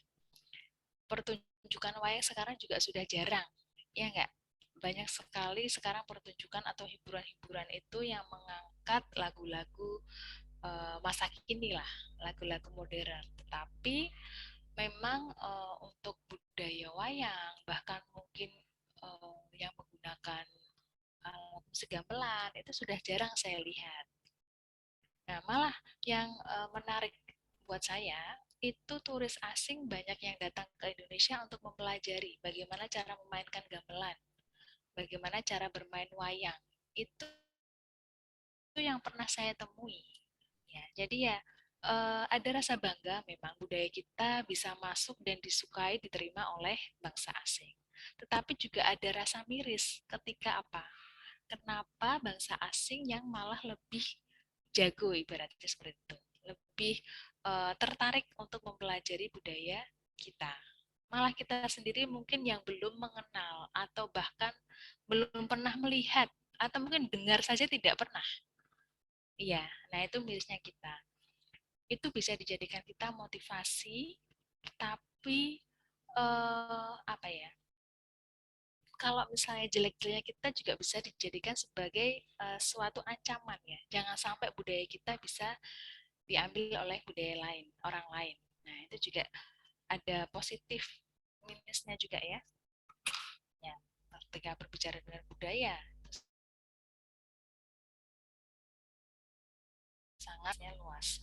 A: Pertunjukan wayang sekarang juga sudah jarang, ya enggak? Banyak sekali sekarang pertunjukan atau hiburan-hiburan itu yang mengangkat lagu-lagu masa kini lah, lagu-lagu modern. Tetapi memang untuk budaya wayang, bahkan mungkin yang menggunakan musik gamelan itu sudah jarang saya lihat. Nah, malah yang menarik buat saya itu turis asing banyak yang datang ke Indonesia untuk mempelajari bagaimana cara memainkan gamelan, bagaimana cara bermain wayang. Itu yang pernah saya temui. Ya, jadi ya ada rasa bangga memang budaya kita bisa masuk dan disukai diterima oleh bangsa asing. Tetapi juga ada rasa miris ketika apa? Kenapa bangsa asing yang malah lebih jago ibaratnya seperti itu, lebih tertarik untuk mempelajari budaya kita. Malah kita sendiri mungkin yang belum mengenal atau bahkan belum pernah melihat atau mungkin dengar saja tidak pernah. Iya, nah itu mirisnya kita. Itu bisa dijadikan kita motivasi, tapi apa ya? Kalau misalnya jelek-jeleknya kita juga bisa dijadikan sebagai suatu ancaman ya. Jangan sampai budaya kita bisa diambil oleh budaya lain, orang lain. Nah, itu juga ada positif minusnya juga ya. Ya, ketika berbicara dengan budaya, itu sangatnya luas.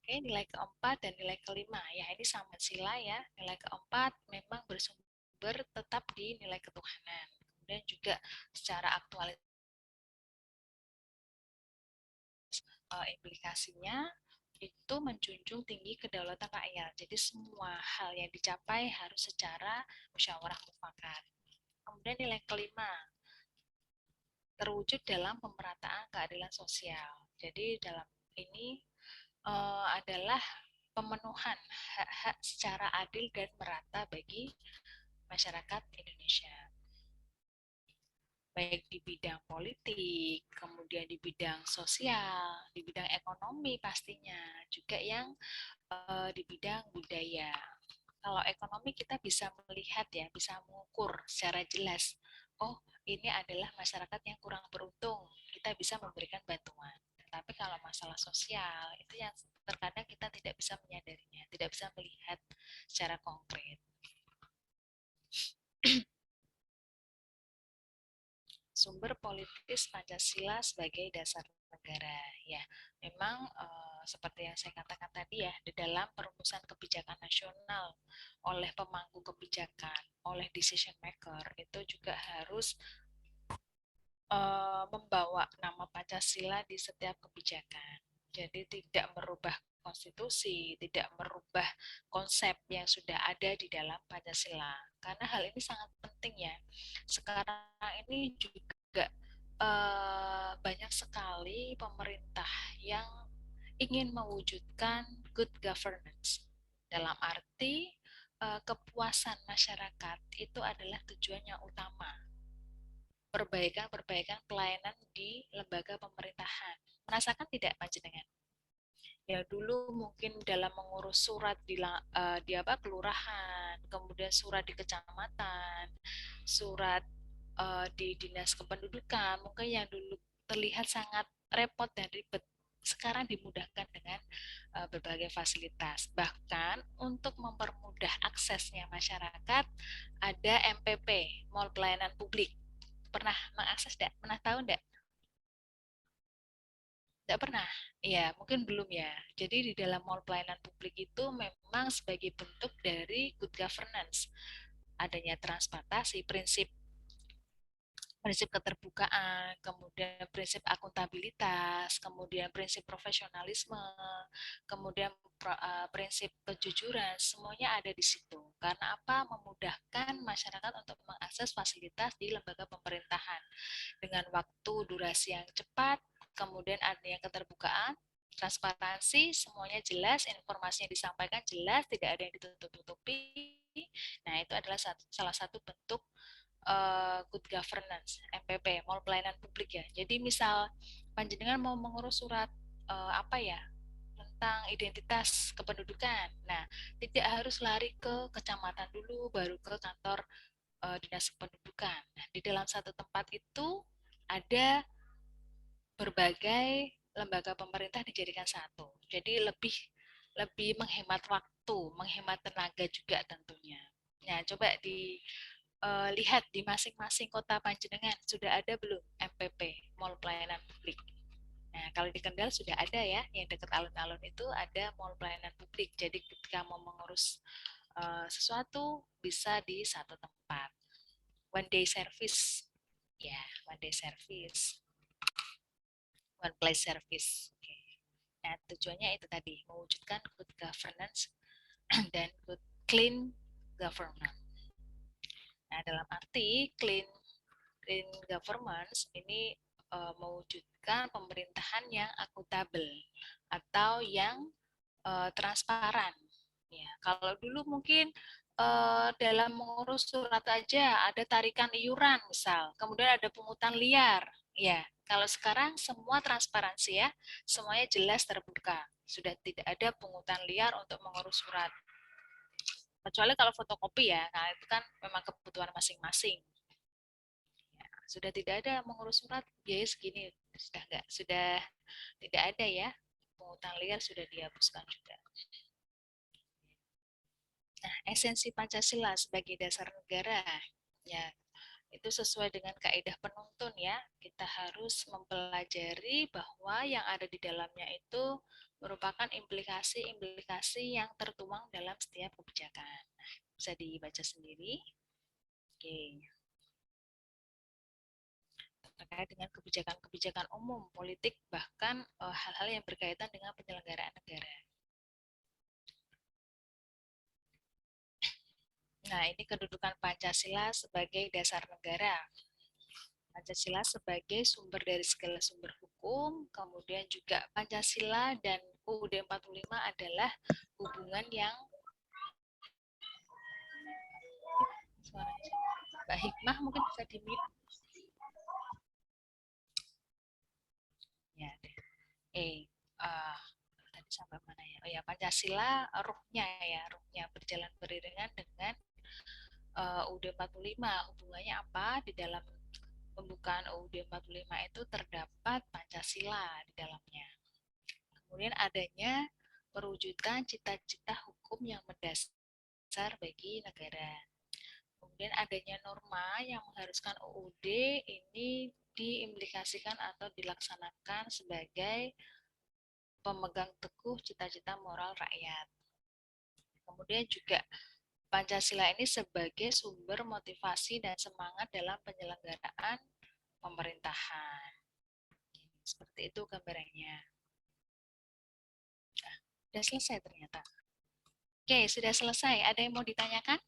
A: Oke, nilai keempat dan nilai kelima. Ya, ini sama sila ya. Nilai keempat memang bersumber tetap di nilai ketuhanan. Kemudian juga secara aktualitas implikasinya itu menjunjung tinggi kedaulatan rakyat. Jadi semua hal yang dicapai harus secara musyawarah mufakat. Kemudian nilai kelima, terwujud dalam pemerataan keadilan sosial. Jadi dalam ini adalah pemenuhan hak-hak secara adil dan merata bagi masyarakat Indonesia. Baik di bidang politik, kemudian di bidang sosial, di bidang ekonomi pastinya, juga yang di bidang budaya. Kalau ekonomi kita bisa melihat ya, bisa mengukur secara jelas. Oh, ini adalah masyarakat yang kurang beruntung. Kita bisa memberikan bantuan. Tapi kalau masalah sosial itu yang terkadang kita tidak bisa menyadarinya, tidak bisa melihat secara konkret. Sumber politis Pancasila sebagai dasar negara. Ya, memang seperti yang saya katakan tadi ya, di dalam perumusan kebijakan nasional oleh pemangku kebijakan, oleh decision maker itu juga harus membawa nama Pancasila di setiap kebijakan. Jadi tidak merubah konstitusi, tidak merubah konsep yang sudah ada di dalam Pancasila. Karena hal ini sangat penting ya. Sekarang ini juga banyak sekali pemerintah yang ingin mewujudkan good governance. Dalam arti kepuasan masyarakat itu adalah tujuan yang utama, perbaikan-perbaikan pelayanan di lembaga pemerintahan. Merasakan tidak panjenengan? Ya dulu mungkin dalam mengurus surat di apa kelurahan, kemudian surat di kecamatan, surat di dinas kependudukan, mungkin yang dulu terlihat sangat repot dan ribet, sekarang dimudahkan dengan berbagai fasilitas. Bahkan untuk mempermudah aksesnya masyarakat, ada MPP, Mall Pelayanan Publik. Pernah mengakses enggak? Pernah tahu enggak? Enggak pernah. Ya, mungkin belum ya. Jadi di dalam mall pelayanan publik itu memang sebagai bentuk dari good governance. Adanya transportasi, prinsip prinsip keterbukaan, kemudian prinsip akuntabilitas, kemudian prinsip profesionalisme, kemudian prinsip kejujuran, semuanya ada di situ. Karena apa? Memudahkan masyarakat untuk mengakses fasilitas di lembaga pemerintahan dengan waktu durasi yang cepat, kemudian adanya keterbukaan, transparansi, semuanya jelas, informasinya disampaikan jelas, tidak ada yang ditutup-tutupi. Nah, itu adalah salah satu bentuk good governance, MPP, mau pelayanan publik ya. Jadi misal panjenengan mau mengurus surat apa ya, tentang identitas kependudukan. Nah, tidak harus lari ke kecamatan dulu, baru ke kantor dinas kependudukan. Nah, di dalam satu tempat itu ada berbagai lembaga pemerintah dijadikan satu. Jadi lebih lebih menghemat waktu, menghemat tenaga juga tentunya. Nah, coba lihat di masing-masing kota panjenengan sudah ada belum MPP, Mall Pelayanan Publik. Nah, kalau di Kendal sudah ada ya, yang dekat alun-alun itu ada mall pelayanan publik. Jadi ketika mau mengurus sesuatu bisa di satu tempat. One day service, ya, one day service, one place service. Oke. Nah, tujuannya itu tadi mewujudkan good governance dan good clean governance. Nah, dalam arti clean governance ini mewujudkan pemerintahan yang akuntabel atau yang transparan. Ya, kalau dulu mungkin dalam mengurus surat aja ada tarikan iuran misal, kemudian ada pungutan liar. Ya, kalau sekarang semua transparansi ya, semuanya jelas terbuka. Sudah tidak ada pungutan liar untuk mengurus surat. Kecuali kalau fotokopi ya, nah itu kan memang kebutuhan masing-masing. Sudah tidak ada mengurus surat biaya segini, sudah tidak ada ya, pungutan liar sudah dihapuskan juga. Nah, esensi Pancasila sebagai dasar negara ya itu sesuai dengan kaidah penuntun ya, kita harus mempelajari bahwa yang ada di dalamnya itu merupakan implikasi-implikasi yang tertuang dalam setiap kebijakan. Nah, bisa dibaca sendiri. Oke. Terkait dengan kebijakan-kebijakan umum, politik, bahkan hal-hal yang berkaitan dengan penyelenggaraan negara. Nah, ini kedudukan Pancasila sebagai dasar negara. Pancasila sebagai sumber dari segala sumber hukum, kemudian juga Pancasila dan UUD 45 adalah hubungan yang Mbak Hikmah mungkin bisa di-mute. Ya, tadi sampai mana ya? Oh ya, Pancasila ruhnya berjalan beriringan dengan UUD 45. Hubungannya apa? Di dalam pembukaan UUD 45 itu terdapat Pancasila di dalamnya. Kemudian adanya perwujudan cita-cita hukum yang mendasar bagi negara. Kemudian adanya norma yang mengharuskan UUD ini diimplikasikan atau dilaksanakan sebagai pemegang teguh cita-cita moral rakyat. Kemudian juga Pancasila ini sebagai sumber motivasi dan semangat dalam penyelenggaraan pemerintahan. Seperti itu gambarannya. Sudah selesai ternyata. Oke, sudah selesai. Ada yang mau ditanyakan?